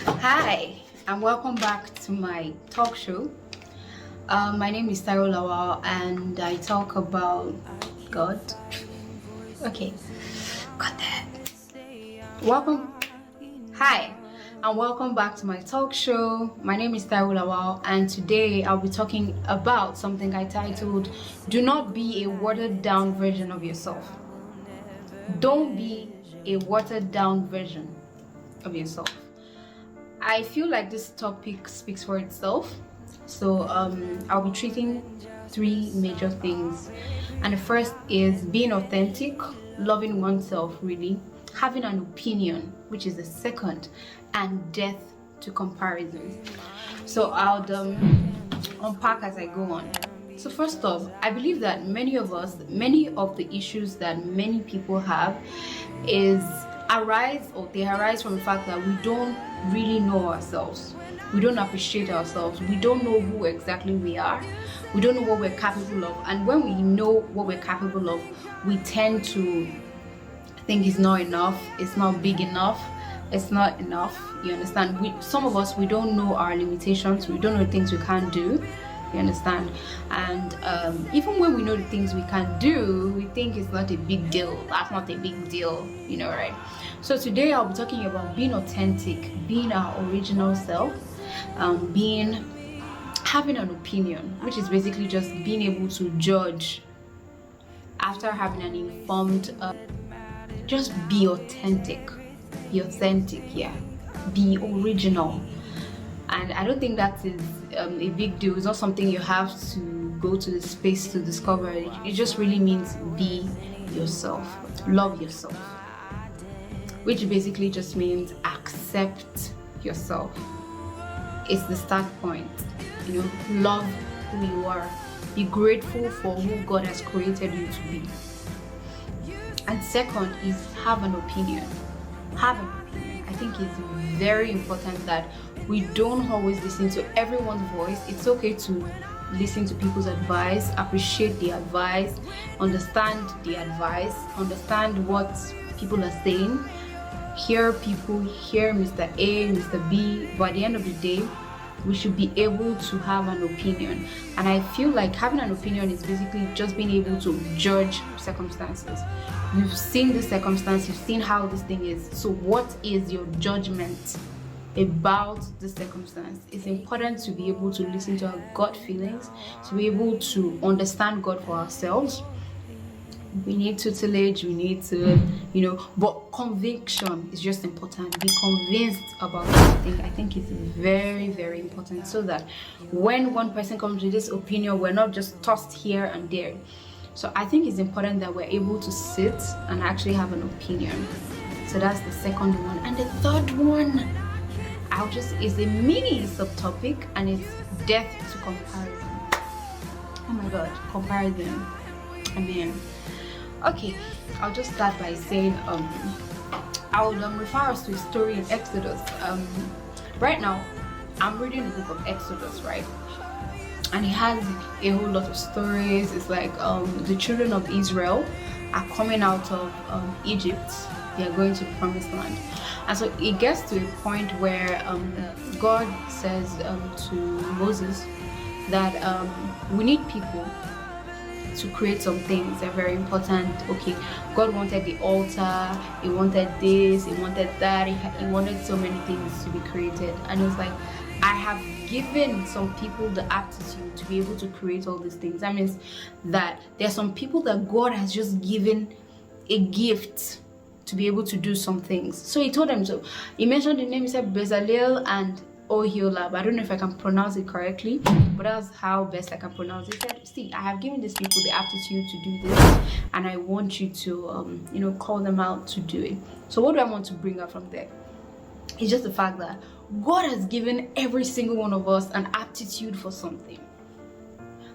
Hi, and welcome back to my talk show. My name is Tyrol Lawal, and I talk about God. Okay, got that. Welcome. Hi, and welcome back to my talk show. My name is Tyrol Lawal, and today I'll be talking about something I titled "Do Not Be a Watered Down Version of Yourself." Don't be a watered down version of yourself. I feel like this topic speaks for itself. So I'll be treating three major things. And the first is being authentic, loving oneself really, having an opinion, which is the second, and death to comparison. So I'll unpack as I go on. So first off, I believe that many of the issues that many people have arise from the fact that we don't really know ourselves. We don't appreciate ourselves. We don't know who exactly we are. We don't know what we're capable of. And when we know what we're capable of, we tend to think it's not enough, it's not big enough, it's not enough. You understand? Some of us, we don't know our limitations. We don't know things we can't do. You understand? And even when we know the things we can do, we think it's not a big deal. That's not a big deal, right? So today I'll be talking about being authentic, being our original self, having an opinion, which is basically just being able to judge after having an informed. Just be authentic. Be authentic, yeah. Be original. And I don't think that is a big deal. It's not something you have to go to the space to discover. It just really means be yourself. Love yourself. Which basically just means accept yourself. It's the start point. Love who you are. Be grateful for who God has created you to be. And second is have an opinion. Have an opinion. I think it's very important that we don't always listen to everyone's voice. It's okay to listen to people's advice, appreciate the advice, understand the advice, understand what people are saying, hear people, hear Mr. A, Mr. B, but at the end of the day, we should be able to have an opinion. And I feel like having an opinion is basically just being able to judge circumstances. You've seen the circumstance, you've seen how this thing is. So what is your judgment about the circumstance? It's important to be able to listen to our gut feelings, to be able to understand God for ourselves. We need tutelage, we need to, but conviction is just important. Be convinced about something. I think it's very, very important, so that when one person comes with this opinion, we're not just tossed here and there. So I think it's important that we're able to sit and actually have an opinion. So that's the second one. And the third one, is a mini subtopic, and it's death to comparison. Oh my God, comparison. I mean, okay, I'll just start by saying I will refer us to a story in Exodus. Right now, I'm reading the book of Exodus, right? And it has a whole lot of stories. It's like the children of Israel are coming out of Egypt. They are going to the promised land. And so it gets to a point where God says to Moses that we need people to create some things that are very important. Okay, God wanted the altar, He wanted this, He wanted that, He wanted so many things to be created. And it was like, I have given some people the aptitude to be able to create all these things. That means that there are some people that God has just given a gift to be able to do some things. So He told them, so He mentioned the name, He said Bezalel and Oholiab. I don't know if I can pronounce it correctly, but that's how best I can pronounce it. He said, see, I have given these people the aptitude to do this, and I want you to call them out to do it. So what do I want to bring up from there? It's just the fact that God has given every single one of us an aptitude for something.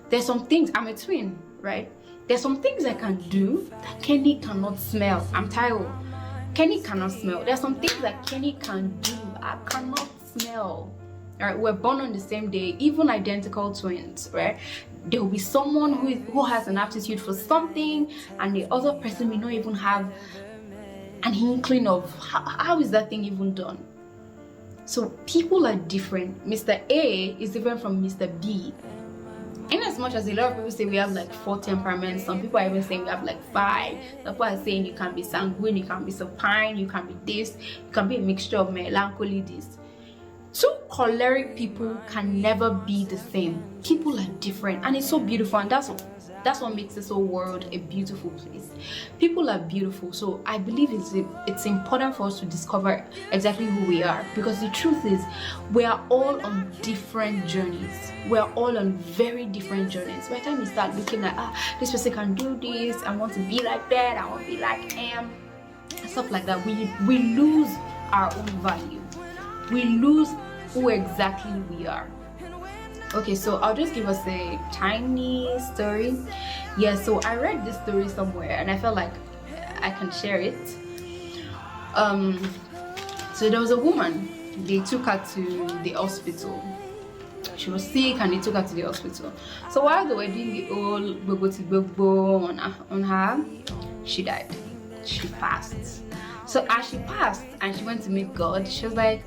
There's some things, I'm a twin, right? There's some things I can do that Kenny cannot smell. I'm tired. Kenny cannot smell. There's some things that Kenny can do I cannot smell. All right, we're born on the same day, even identical twins, right? There will be someone who has an aptitude for something, and the other person may not even have an inkling of how is that thing even done. So people are different. Mr. A is different from Mr. B. In as much as a lot of people say we have like 4 temperaments, some people are even saying we have like 5. Some people are saying you can be sanguine, you can be supine, you can be this, you can be a mixture of melancholy, this. 2 choleric people can never be the same. People are different, and it's so beautiful, and that's what makes this whole world a beautiful place. People are beautiful, so I believe it's important for us to discover exactly who we are, because the truth is we are all on different journeys. We are all on very different journeys. By the time you start looking at this person can do this, I want to be like that, I want to be like him, stuff like that, we lose our own value. We lose who exactly we are. Okay, so I'll just give us a tiny story. Yeah, so I read this story somewhere and I felt like I can share it. So there was a woman, they took her to the hospital. She was sick and they took her to the hospital. So while they were doing the old bobo on her, she died. She passed. So as she passed and she went to meet God, she was like,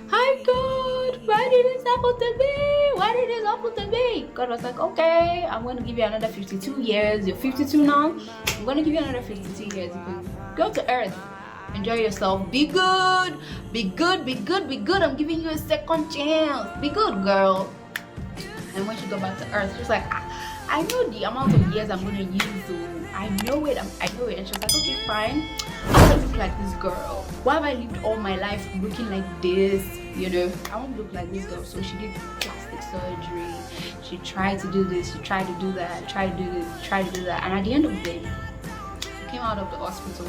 "Hi God, why did this happen to me? Why did this happen to me?" God was like, "Okay, I'm going to give you another 52 years. You're 52 now. I'm going to give you another 52 years. You can go to earth. Enjoy yourself. Be good. Be good. Be good. Be good. I'm giving you a second chance. Be good, girl." And when she got back to earth, she was like, I know the amount of years I'm going to use. So I know it. I know it. And she was like, "Okay, fine. I want to look like this girl. Why have I lived all my life looking like this? You know, I want to look like this girl." So she did plastic surgery. She tried to do this. She tried to do that. Tried to do this. Tried to do that. And at the end of the day, she came out of the hospital.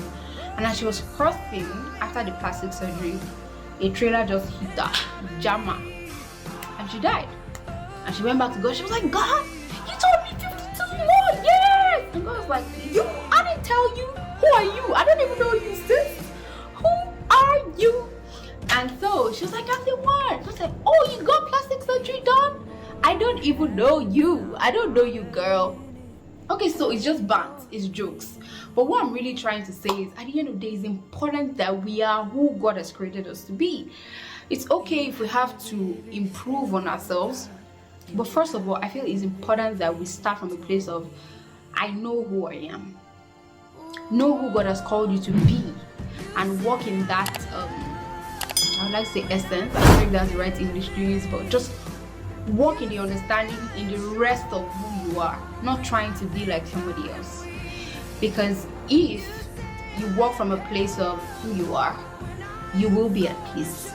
And as she was crossing after the plastic surgery, a trailer just hit her, jam her, and she died. And she went back to God. She was like, "God, you told me 52 more years." And God was like, I didn't tell you. Who are you? I don't even know you, sis. Who are you? And so she was like, "I'm the one." I was like, "Oh, you got plastic surgery done? I don't even know you. I don't know you, girl." Okay, so it's just bants, it's jokes. But what I'm really trying to say is, at the end of the day, it's important that we are who God has created us to be. It's okay if we have to improve on ourselves. But first of all, I feel it's important that we start from a place of, I know who I am. Know who God has called you to be, and walk in that, I would like to say essence. I don't think that's the right English to use, but just walk in the understanding in the rest of who you are, not trying to be like somebody else. Because if you walk from a place of who you are, you will be at peace.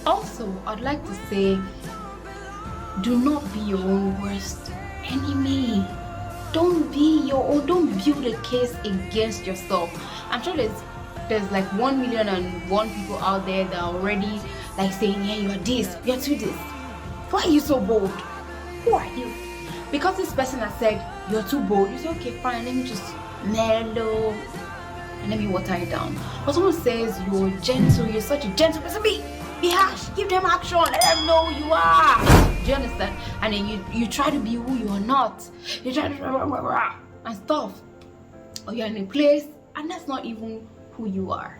Also, I'd like to say, do not be your own worst enemy. Don't build a case against yourself. I'm sure there's like 1,000,001 people out there that are already like saying, "Yeah, you are this, you are too this." Why are you so bold? Who are you? Because this person has said you're too bold, you say, "Okay, fine, let me just mellow and let me water it down." But someone says you're gentle, you're such a gentle person, be harsh, give them action, let them know who you are. Do you understand? And then you try to be who you are not. You try to and stuff. Or you're in a place and that's not even who you are.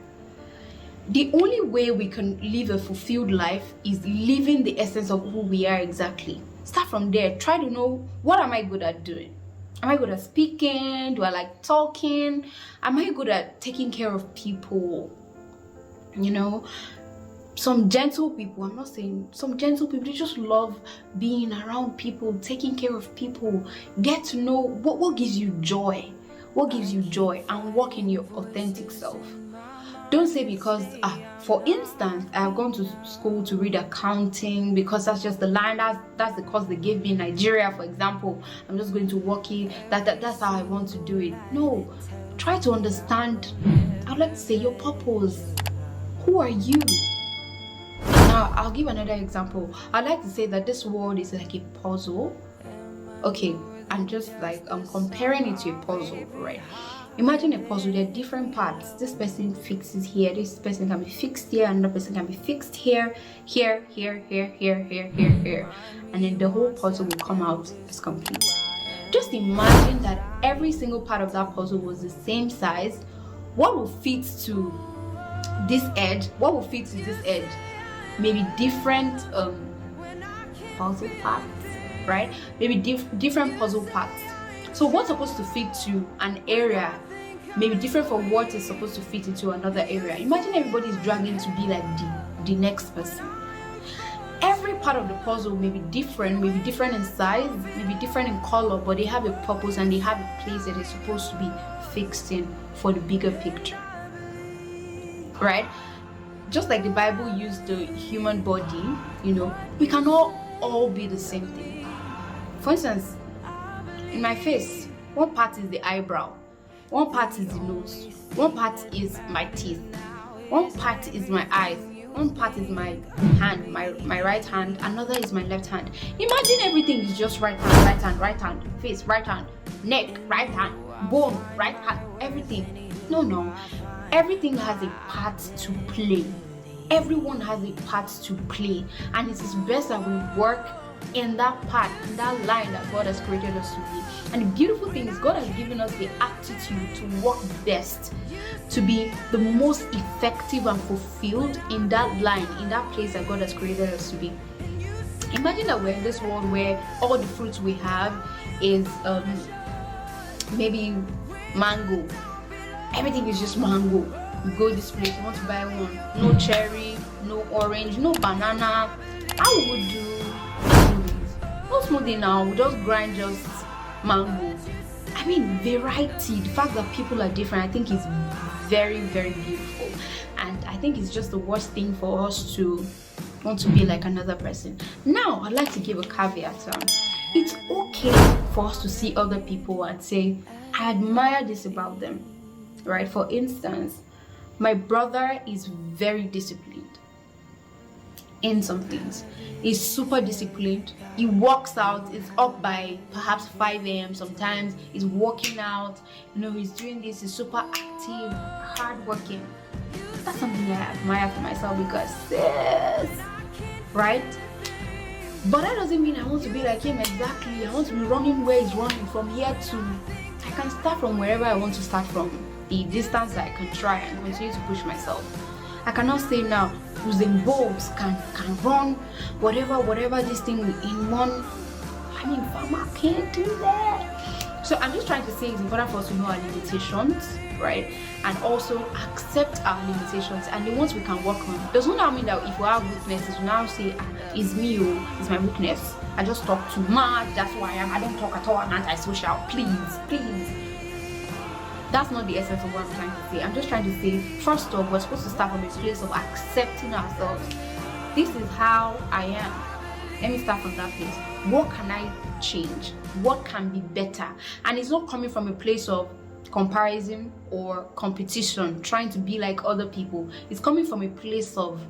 The only way we can live a fulfilled life is living the essence of who we are exactly. Start from there. Try to know, what am I good at doing? Am I good at speaking? Do I like talking? Am I good at taking care of people? You know, some gentle people, I'm not saying some gentle people, they just love being around people, taking care of people. Get to know what gives you joy. What gives you joy, and walk in your authentic self. Don't say because, for instance, I've gone to school to read accounting because that's just the line, that's the course they gave me in Nigeria, for example. I'm just going to work in that's how I want to do it. No, try to understand, I'd like to say, your purpose. Who are you? Now, I'll give another example. I'd like to say that this world is like a puzzle. Okay, I'm just like, I'm comparing it to a puzzle, right? Imagine a puzzle, there are different parts. This person fixes here, this person can be fixed here, another person can be fixed here, here, here, here, here, here, here, here. And then the whole puzzle will come out as complete. Just imagine that every single part of that puzzle was the same size. What will fit to this edge? What will fit to this edge? maybe different puzzle parts, right? Maybe different puzzle parts. So what's supposed to fit to an area may be different from what is supposed to fit into another area. Imagine everybody is dragging to be like the next person. Every part of the puzzle may be different in size, maybe different in color, but they have a purpose and they have a place that they're supposed to be fixed in for the bigger picture, right? Just like the Bible used the human body, we cannot all be the same thing. For instance, in my face, one part is the eyebrow, one part is the nose, one part is my teeth, one part is my eyes, one part is my hand, my right hand, another is my left hand. Imagine everything is just right hand, face, right hand, neck, right hand, bone, right hand, everything. No. Everything has a part to play. Everyone has a part to play. And it is best that we work in that part, in that line that God has created us to be. And the beautiful thing is God has given us the aptitude to work best, to be the most effective and fulfilled in that line, in that place that God has created us to be. Imagine that we're in this world where all the fruits we have is maybe mango. Everything is just mango. You go this place, you want to buy one. No cherry, no orange, no banana. How would we do smoothies? No smoothie now, we just grind just mango. I mean, variety, the fact that people are different, I think is very, very beautiful. And I think it's just the worst thing for us to want to be like another person. Now, I'd like to give a caveat. It's okay for us to see other people and say, I admire this about them, right? For instance, my brother is very disciplined in some things. He's super disciplined. He works out, is up by perhaps 5 a.m. sometimes. He's working out, he's doing this, he's super active, hardworking. That's something I admire for myself because sis, right? But that doesn't mean I want to be like him exactly. I want to be running where he's running from here to. I can start from wherever I want to start from. The distance that I can try and continue to push myself. I cannot say now Usain Bolt can run whatever this thing in one. I mean, Farmer can't do that. So I'm just trying to say it's important for us to know our limitations, right? And also accept our limitations and the ones we can work on. Does not mean that if we have weaknesses, we now say it's me, it's my weakness. I just talk too much. That's who I am. I don't talk at all. I'm antisocial. Please. That's not the essence of what I'm trying to say. I'm just trying to say, first off, we're supposed to start from a place of accepting ourselves. This is how I am. Let me start from that place. What can I change? What can be better? And it's not coming from a place of comparison or competition, trying to be like other people. It's coming from a place of,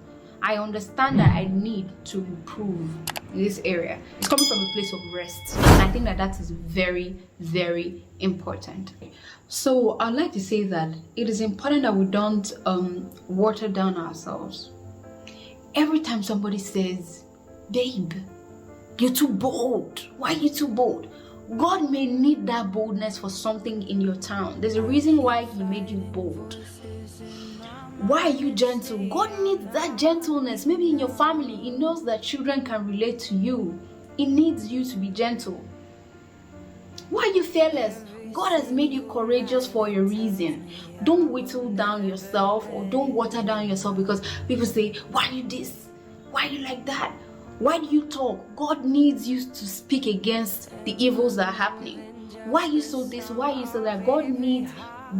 I understand that I need to improve in this area. It's coming from a place of rest. And I think that is very, very important. So I'd like to say that it is important that we don't water down ourselves. Every time somebody says, babe, you're too bold. Why are you too bold? God may need that boldness for something in your town. There's a reason why he made you bold. Why are you gentle? God needs that gentleness. Maybe in your family, he knows that children can relate to you. He needs you to be gentle. Why are you fearless? God has made you courageous for a reason. Don't whittle down yourself or don't water down yourself because people say, why are you this? Why are you like that? Why do you talk? God needs you to speak against the evils that are happening. Why are you so this? Why are you so that? God needs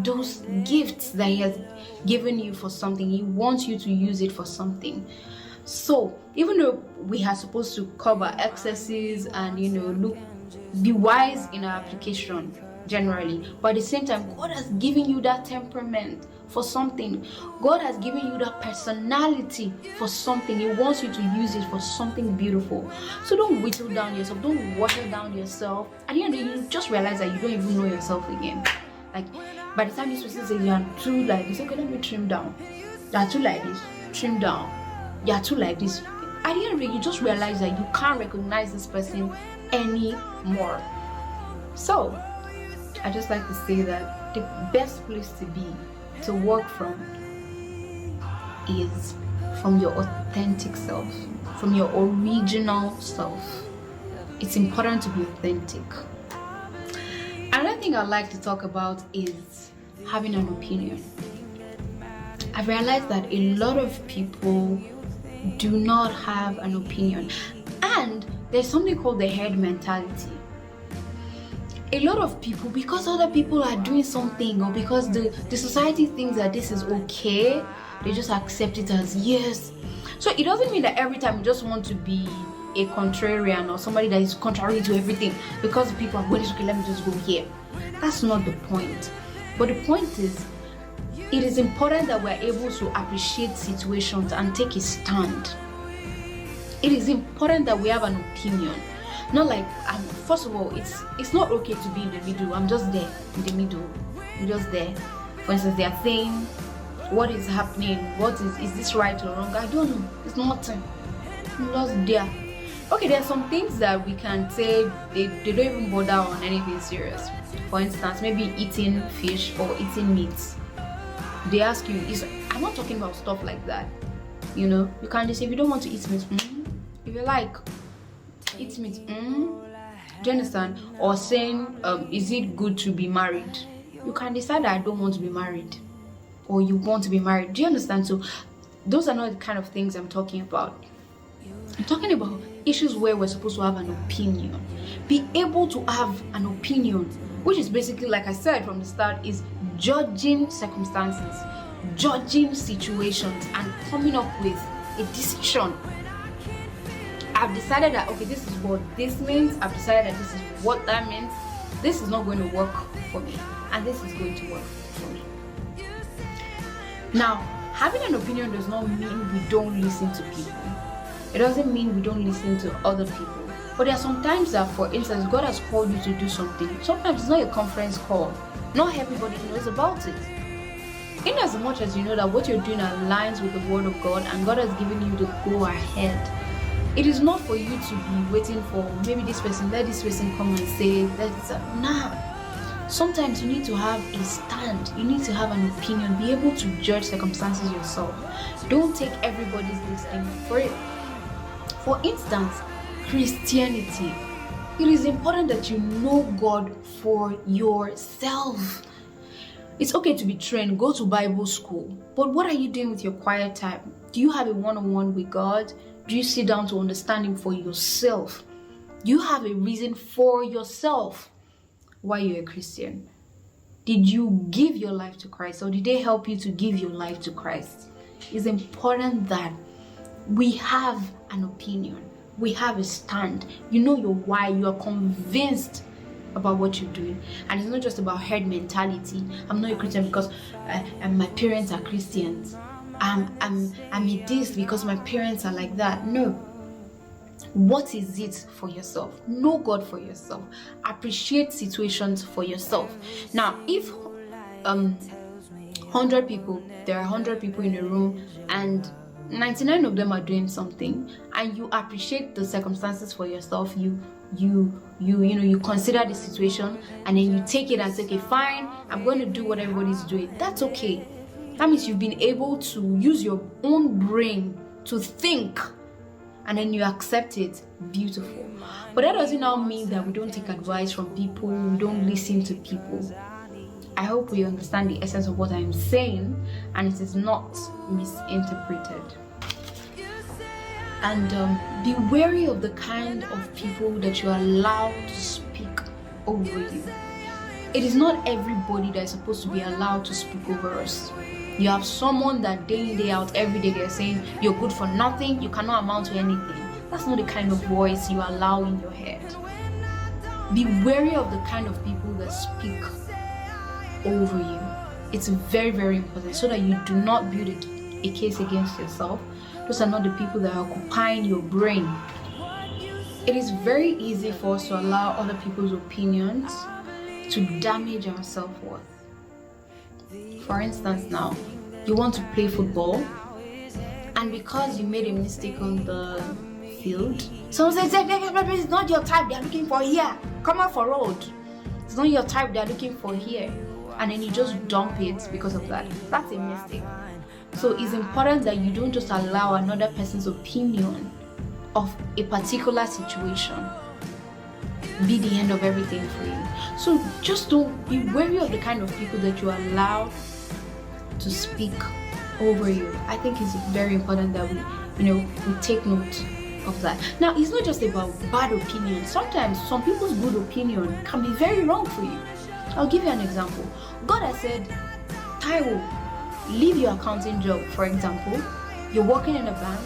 those gifts that he has given you for something. He wants you to use it for something. So even though we are supposed to cover excesses and be wise in our application generally, but at the same time, God has given you that temperament for something. God has given you that personality for something. He wants you to use it for something beautiful. So don't whittle down yourself. Don't water down yourself. At the end of the day, you just realize that you don't even know yourself again. Like by the time this person says you are too like this, okay, let me trim down. You are too like this, trim down. You are too like this. At the end of the day, you just realize that you can't recognize this person anymore. So I just like to say that the best place to be, to work from, is from your authentic self, from your original self. It's important to be authentic. Another thing I'd like to talk about is having an opinion. I've realized that a lot of people do not have an opinion, and there's something called the herd mentality. A lot of people, because other people are doing something, or because the society thinks that this is okay, they just accept it as yes. So it doesn't mean that every time you just want to be a contrarian or somebody that is contrary to everything because people are going, okay, let me just go here. That's not the point. But the point is, it is important that we're able to appreciate situations and take a stand. It is important that we have an opinion. Not like, first of all, it's not okay to be in the middle. I'm just there in the middle. I'm just there. For instance, they are saying, what is happening? What is this right or wrong? I don't know. It's nothing. I'm just there. Okay, there are some things that we can say they don't even bother on anything serious. For instance, maybe eating fish or eating meat. They ask you, I'm not talking about stuff like that. You know, you can just say, if you don't want to eat meat, if you like, eat meat, do you understand? Or saying, is it good to be married? You can decide that I don't want to be married, or you want to be married. Do you understand? So those are not the kind of things I'm talking about. I'm talking about issues where we're supposed to have an opinion. Be able to have an opinion, which is basically, like I said from the start, is judging circumstances, judging situations, and coming up with a decision. I've decided that, okay, this is what this means. I've decided that this is what that means. This is not going to work for me, and this is going to work for me. Now, having an opinion does not mean we don't listen to people. It doesn't mean we don't listen to other people. But there are some times that, for instance, God has called you to do something. Sometimes it's not a conference call. Not everybody knows about it. In as much as you know that what you're doing aligns with the word of God and God has given you the go ahead, it is not for you to be waiting for maybe this person, let this person come and say that's nah. Sometimes you need to have a stand. You need to have an opinion. Be able to judge circumstances yourself. Don't take everybody's listing for it. For instance, Christianity. It is important that you know God for yourself. It's okay to be trained, go to Bible school. But what are you doing with your quiet time? Do you have a one-on-one with God? Do you sit down to understand Him for yourself? Do you have a reason for yourself why you're a Christian? Did you give your life to Christ, or did they help you to give your life to Christ? It's important that we have an opinion. We have a stand. You know your why. You are convinced about what you're doing. And it's not just about herd mentality. I'm not a Christian because my parents are Christians. I'm a this because my parents are like that. No. What is it for yourself? Know God for yourself. Appreciate situations for yourself. Now, if 100 people, there are 100 people in a room and 99 of them are doing something, and you appreciate the circumstances for yourself, you consider the situation, and then you take it and say, okay, fine, I'm going to do what everybody's doing. That's okay. That means you've been able to use your own brain to think, and then you accept it. Beautiful. But that doesn't now mean that we don't take advice from people, we don't listen to people. I hope we understand the essence of what I'm saying, and it is not misinterpreted. And be wary of the kind of people that you allow to speak over you. It is not everybody that is supposed to be allowed to speak over us. You have someone that day in, day out, every day they're saying, you're good for nothing, you cannot amount to anything. That's not the kind of voice you allow in your head. Be wary of the kind of people that speak over you. It's very, very important so that you do not build a case against yourself. Those are not the people that are occupying your brain. It is very easy for us to allow other people's opinions to damage our self-worth. For instance, now, you want to play football, and because you made a mistake on the field, someone says, it's not your type, they're looking for here. Come out for road. It's not your type, they're looking for here. And then you just dump it because of that. That's a mistake. So it's important that you don't just allow another person's opinion of a particular situation be the end of everything for you. So just don't be wary of the kind of people that you allow to speak over you. I think it's very important that we take note of that. Now, it's not just about bad opinions. Sometimes some people's good opinion can be very wrong for you. I'll give you an example. God has said, Taiwo, leave your accounting job, for example. You're working in a bank.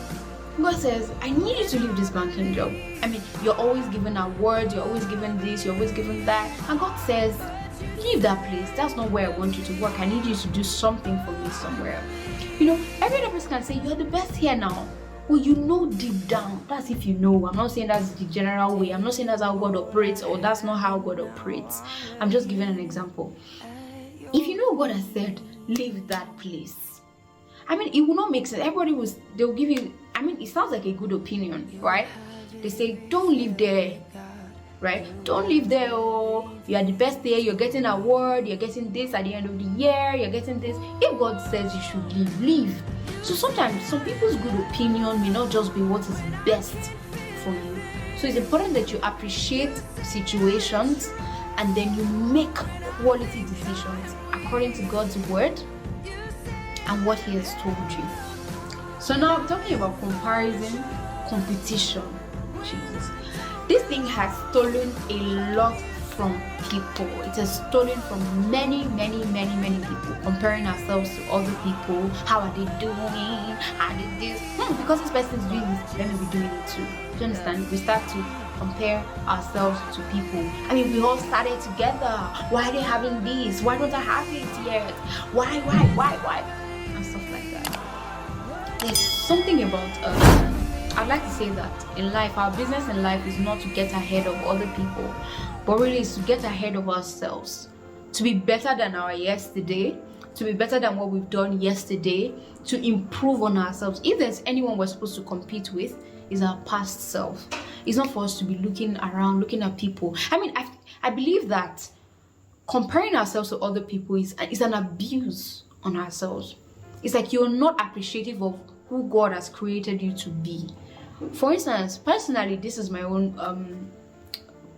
God says, I need you to leave this banking job. I mean, you're always given a word, you're always given this, you're always given that. And God says, leave that place. That's not where I want you to work. I need you to do something for me somewhere. Every other person can say, you're the best here now. Well, deep down, that's if you know. I'm not saying that's the general way. I'm not saying that's how God operates or that's not how God operates. I'm just giving an example. If you know God has said, leave that place, I mean, it will not make sense. They'll give you, I mean, it sounds like a good opinion, right? They say, don't live there, right? Don't live there, oh, you are the best there, you're getting an award, you're getting this at the end of the year, you're getting this. If God says you should leave. So sometimes some people's good opinion may not just be what is best for you. So it's important that you appreciate situations and then you make quality decisions according to God's word and what He has told you. So now I'm talking about comparison, competition. Jesus. This thing has stolen a lot from people. It has stolen from many people, comparing ourselves to other people. How are they doing? How did this? Because this person is doing this, let me be doing it too. Do you understand? We start to compare ourselves to people. I mean, we all started together. Why are they having this? Why don't I have it yet? Why? And stuff like that. There's something about I'd like to say that in life, our business in life is not to get ahead of other people, but really is to get ahead of ourselves, to be better than our yesterday, to be better than what we've done yesterday, to improve on ourselves. If there's anyone we're supposed to compete with, is our past self. It's not for us to be looking around, looking at people. I mean, I believe that comparing ourselves to other people is an abuse on ourselves. It's like you're not appreciative of who God has created you to be. For instance, personally, this is my own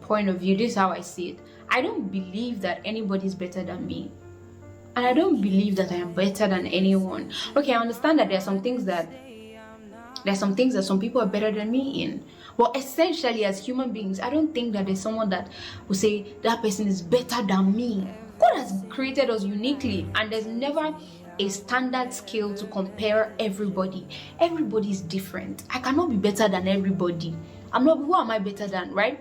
point of view. This is how I see it. I don't believe that anybody is better than me, and I don't believe that I am better than anyone. Okay, I understand that there are some things that some people are better than me in. But essentially, as human beings, I don't think that there's someone that will say that person is better than me. God has created us uniquely, and there's never a standard scale to compare everybody. Everybody is different. I cannot be better than everybody. Who am I better than, right?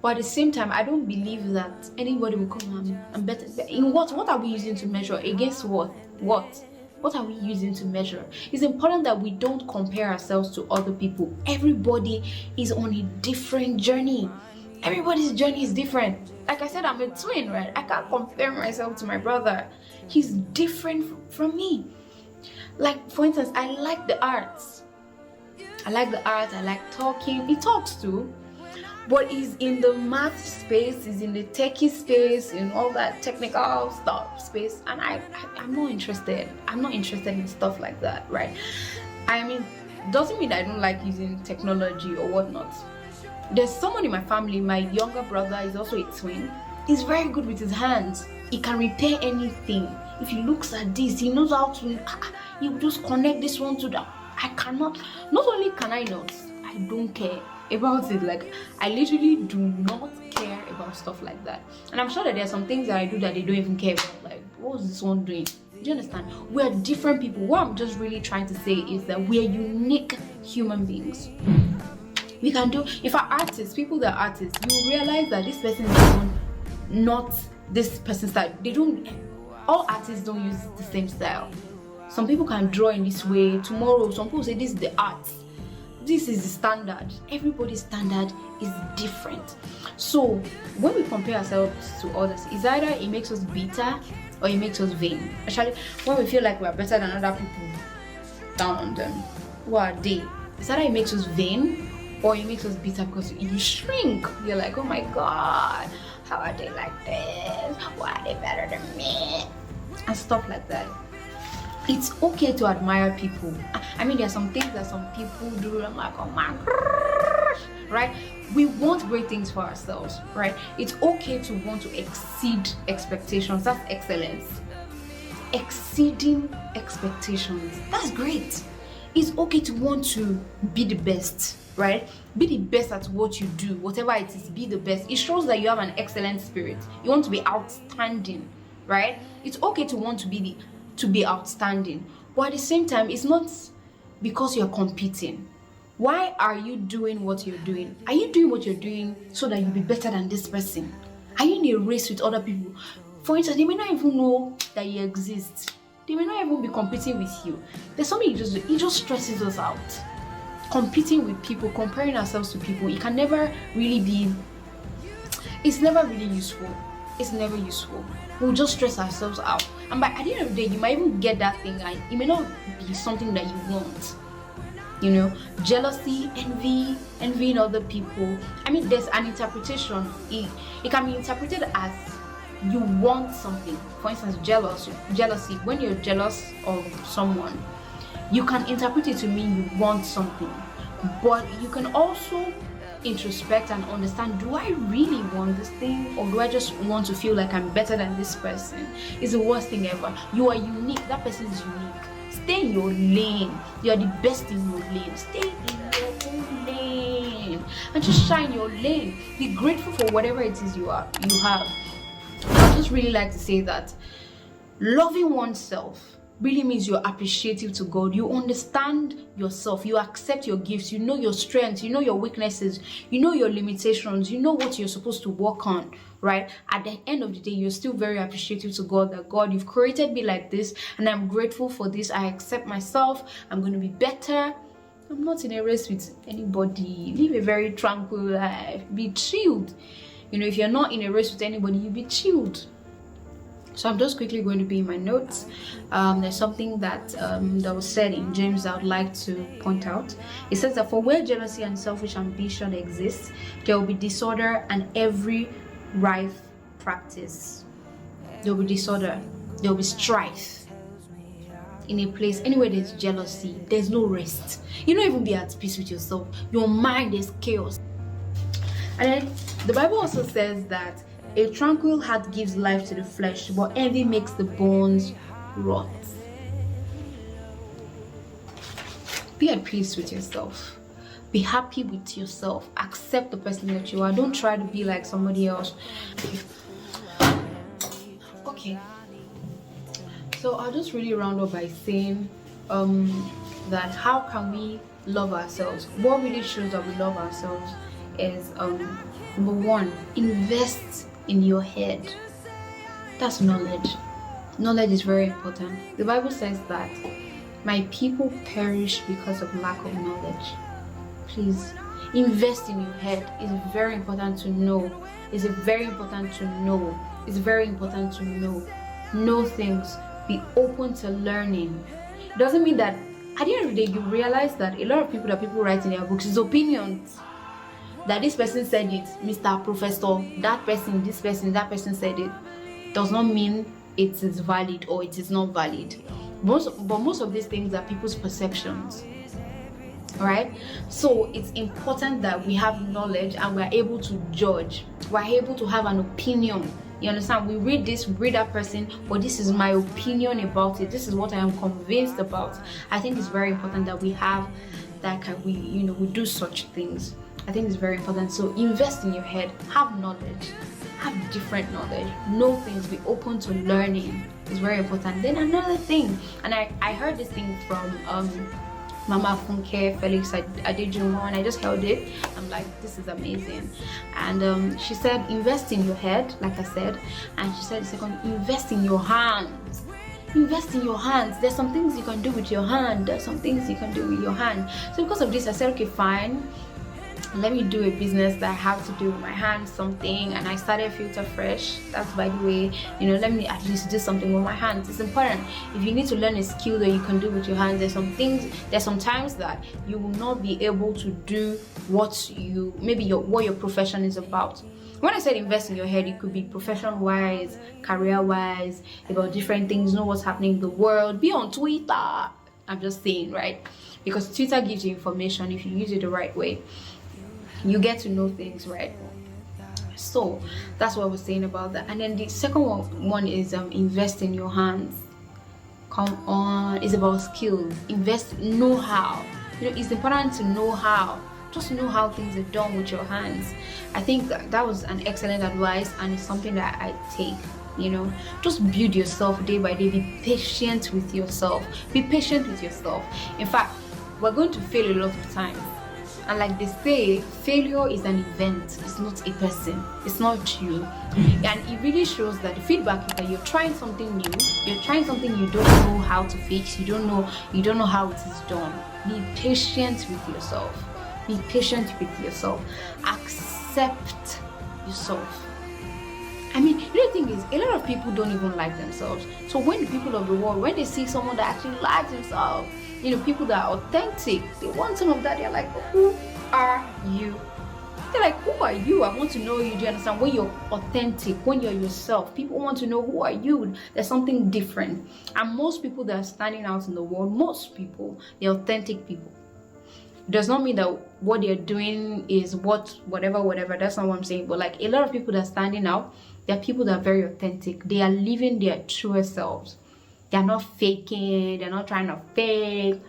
But at the same time, I don't believe that anybody will come and better. In what are we using to measure? Against what? What are we using to measure? It's important that we don't compare ourselves to other people. Everybody is on a different journey. Everybody's journey is different. Like I said, I'm a twin, right? I can't compare myself to my brother. He's different from me. Like, for instance, I like the arts. I like talking. He talks too. But he's in the math space, he's in the techie space, in all that technical stuff space. And I'm not interested. I'm not interested in stuff like that, right? I mean, doesn't mean I don't like using technology or whatnot. There's someone in my family, my younger brother is also a twin. He's very good with his hands. He can repair anything. If he looks at this, he knows how to, he will just connect this one to that. I cannot, not only can I not, I don't care about it. Like, I literally do not care about stuff like that. And I'm sure that there are some things that I do that they don't even care about. Like, what was this one doing? Do you understand? We are different people. What I'm just really trying to say is that we are unique human beings. We can do, if our artists, people that are artists, you realize that this person is not this person's style. All artists don't use the same style. Some people can draw in this way. Tomorrow, some people say this is the art. This is the standard. Everybody's standard is different. So when we compare ourselves to others, it's either it makes us bitter or it makes us vain. Actually, when we feel like we're better than other people, down on them, who are they? It's either it makes us vain or it makes us bitter because you shrink. You're like, oh my God, how are they like this? Why are they better than me? And stuff like that. It's okay to admire people. I mean, there are some things that some people do. I'm like, oh my gosh, right? We want great things for ourselves, right? It's okay to want to exceed expectations. That's excellence. Exceeding expectations. That's great. It's okay to want to be the best, right? Be the best at what you do, whatever it is, be the best. It shows that you have an excellent spirit. You want to be outstanding, right? It's okay to want to be outstanding, but at the same time, it's not because you're competing. Why are you doing what you're doing? Are you doing what you're doing so that you'll be better than this person? Are you in a race with other people? For instance, they may not even know that you exist. They may not even be competing with you. There's something it just stresses us out. Competing with people, comparing ourselves to people, it's never really useful. It's never useful. We'll just stress ourselves out. And at the end of the day, you might even get that thing and it may not be something that you want. Jealousy, envying other people. I mean, there's an interpretation. It can be interpreted as you want something. For instance, jealousy. When you're jealous of someone, you can interpret it to mean you want something. But you can also introspect and understand, do I really want this thing, or do I just want to feel like I'm better than this person? It's the worst thing ever. You are unique. That person is unique. Stay in your lane. You are the best in your lane. Stay in your own lane and just shine your lane. Be grateful for whatever it is you have. I just really like to say that loving oneself really means you're appreciative to God. You understand yourself. You accept your gifts. You know your strengths. You know your weaknesses. You know your limitations. You know what you're supposed to work on, right? At the end of the day, you're still very appreciative to God that, God, you've created me like this and I'm grateful for this. I accept myself. I'm going to be better. I'm not in a race with anybody. Live a very tranquil life. Be chilled. If you're not in a race with anybody, you be chilled. So I'm just quickly going to be in my notes. There's something that was said in James that I would like to point out. It says that for where jealousy and selfish ambition exists, there will be disorder and every rife practice. There will be disorder. There will be strife. In a place, anywhere there's jealousy, there's no rest. You don't even be at peace with yourself. Your mind is chaos. And then the Bible also says that a tranquil heart gives life to the flesh, but envy makes the bones rot. Be at peace with yourself. Be happy with yourself. Accept the person that you are. Don't try to be like somebody else. Okay. So I'll just really round up by saying that how can we love ourselves? What really shows that we love ourselves is number one, invest in your head. That's knowledge. Knowledge is very important. The Bible says that my people perish because of lack of knowledge. Please invest in your head. It's very important to know. It's very important to know. It's very important to know. Know things. Be open to learning. It doesn't mean that at the end of the day you realize that a lot of people that people write in their books is opinions. That this person said it, Mr. Professor, that person, this person, that person said it, does not mean it is valid or it is not valid. But most of these things are people's perceptions, right? So it's important that we have knowledge and we're able to judge. We're able to have an opinion. You understand? We read this, read that person, but this is my opinion about it. This is what I am convinced about. I think it's very important that we have that we do such things. I think it's very important. So invest in your head, have knowledge, have different knowledge, know things, be open to learning. It's very important. Then another thing, and I heard this thing from Mama Funke Felix Adejumo, and I just held it. I'm like, this is amazing. And she said, invest in your head, like I said. And she said, second, invest in your hands. Invest in your hands. There's some things you can do with your hand. There's some things you can do with your hand. So because of this, I said, okay, fine. Let me do a business that I have to do with my hands, something. And I started Filter Fresh. That's by the way, let me at least do something with my hands. It's important. If you need to learn a skill that you can do with your hands, there's some times that you will not be able to do what your profession is about. When I said invest in your head, it could be profession wise, career wise, about different things, know what's happening in the world, be on Twitter. I'm just saying, right? Because Twitter gives you information if you use it the right way. You get to know things, right? So that's what I was saying about that. And then the second one is invest in your hands. Come on, it's about skills. Invest, know how. It's important to know how. Just know how things are done with your hands. I think that was an excellent advice, and it's something that I take. Just build yourself day by day. Be patient with yourself. Be patient with yourself. In fact, we're going to fail a lot of times. And like they say, failure is an event, it's not a person, it's not you. And it really shows that the feedback is that you're trying something new, you're trying something you don't know how to fix, you don't know how it is done. Be patient with yourself. Be patient with yourself. Accept yourself. I mean, the thing is, a lot of people don't even like themselves. So when the people of the world, when they see someone that actually likes himself, people that are authentic, they want some of that. They're like, who are you? They're like, who are you? I want to know you. Do you understand? When you're authentic, when you're yourself, people want to know, who are you? There's something different. And most people that are standing out in the world, most people, they're authentic people. It does not mean that what they're doing is whatever. That's not what I'm saying. But like a lot of people that are standing out, they're people that are very authentic. They are living their truest selves. They're not faking. They're not trying to fake.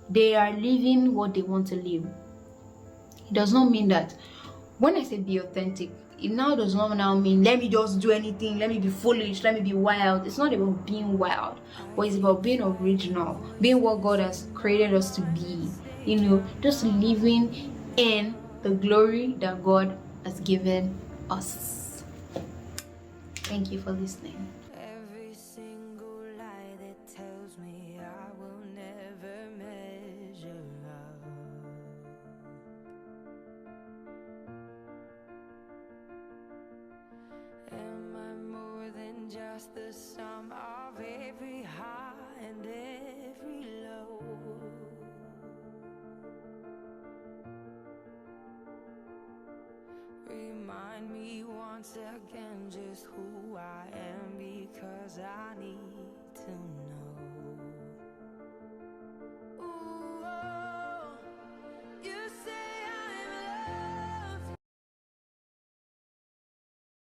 They are living what they want to live. It does not mean that when I say be authentic, it now does not now mean let me just do anything, let me be foolish, let me be wild. It's not about being wild, but it's about being original, being what God has created us to be. Just living in the glory that God has given us. Thank you for listening. Every single lie that tells me I will never measure up. Am I more than just the sum of every high and every low? Remind me once again just who I am, because I need